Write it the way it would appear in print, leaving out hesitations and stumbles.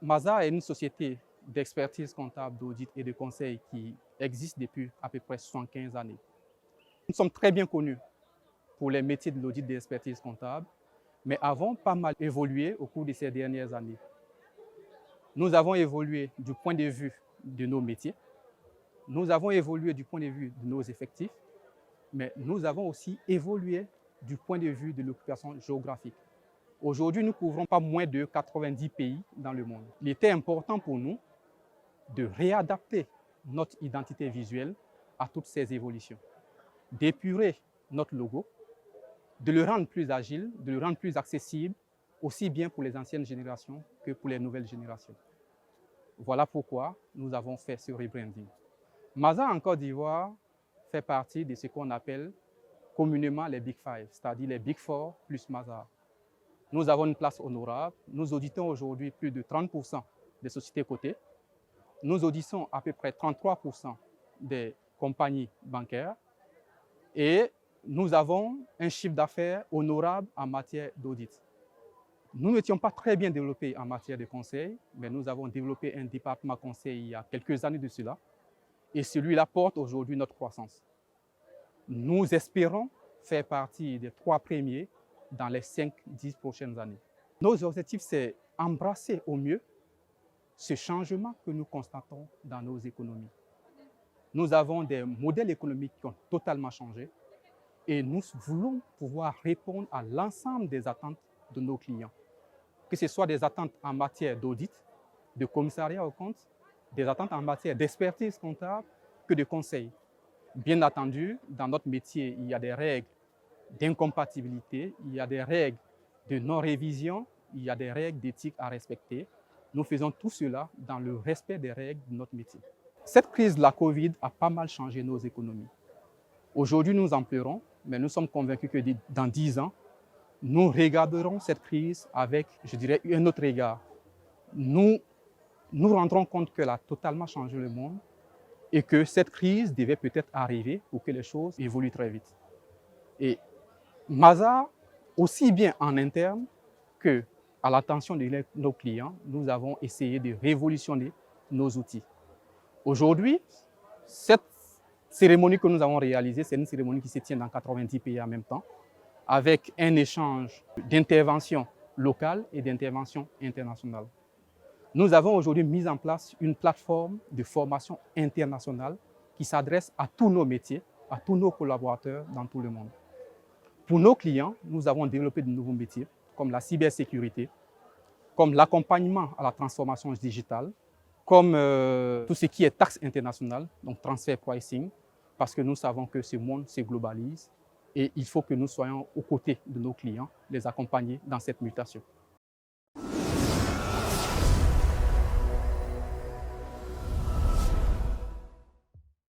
Maza est une société d'expertise comptable, d'audit et de conseil qui existe depuis à peu près 75 années. Nous sommes très bien connus pour les métiers de l'audit et de l'expertise comptable, mais avons pas mal évolué au cours de ces dernières années. Nous avons évolué du point de vue de nos métiers, nous avons évolué du point de vue de nos effectifs, mais nous avons aussi évolué du point de vue de l'occupation géographique. Aujourd'hui, nous couvrons pas moins de 90 pays dans le monde. Il était important pour nous de réadapter notre identité visuelle à toutes ces évolutions, d'épurer notre logo, de le rendre plus agile, de le rendre plus accessible, aussi bien pour les anciennes générations que pour les nouvelles générations. Voilà pourquoi nous avons fait ce rebranding. Maza en Côte d'Ivoire fait partie de ce qu'on appelle communément les Big Five, c'est-à-dire les Big Four plus Maza. Nous avons une place honorable. Nous auditons aujourd'hui plus de 30% des sociétés cotées. Nous auditons à peu près 33% des compagnies bancaires. Et nous avons un chiffre d'affaires honorable en matière d'audit. Nous n'étions pas très bien développés en matière de conseil, mais nous avons développé un département conseil il y a quelques années de cela. Et celui-là porte aujourd'hui notre croissance. Nous espérons faire partie des 3 premiers dans les 5-10 prochaines années. Nos objectifs, c'est embrasser au mieux ce changement que nous constatons dans nos économies. Nous avons des modèles économiques qui ont totalement changé et nous voulons pouvoir répondre à l'ensemble des attentes de nos clients, que ce soit des attentes en matière d'audit, de commissariat aux comptes, des attentes en matière d'expertise comptable que de conseil. Bien entendu, dans notre métier, il y a des règles d'incompatibilité, il y a des règles de non-révision, il y a des règles d'éthique à respecter. Nous faisons tout cela dans le respect des règles de notre métier. Cette crise de la Covid a pas mal changé nos économies. Aujourd'hui, nous en pleurons, mais nous sommes convaincus que dans 10 ans, nous regarderons cette crise avec, je dirais, un autre regard. Nous nous rendrons compte qu'elle a totalement changé le monde et que cette crise devait peut-être arriver pour que les choses évoluent très vite. Et Maza, aussi bien en interne qu'à l'attention de nos clients, nous avons essayé de révolutionner nos outils. Aujourd'hui, cette cérémonie que nous avons réalisée, c'est une cérémonie qui se tient dans 90 pays en même temps, avec un échange d'interventions locales et d'interventions internationales. Nous avons aujourd'hui mis en place une plateforme de formation internationale qui s'adresse à tous nos métiers, à tous nos collaborateurs dans tout le monde. Pour nos clients, nous avons développé de nouveaux métiers comme la cybersécurité, comme l'accompagnement à la transformation digitale, comme tout ce qui est taxe internationale, donc transfer pricing, parce que nous savons que ce monde se globalise et il faut que nous soyons aux côtés de nos clients, les accompagner dans cette mutation.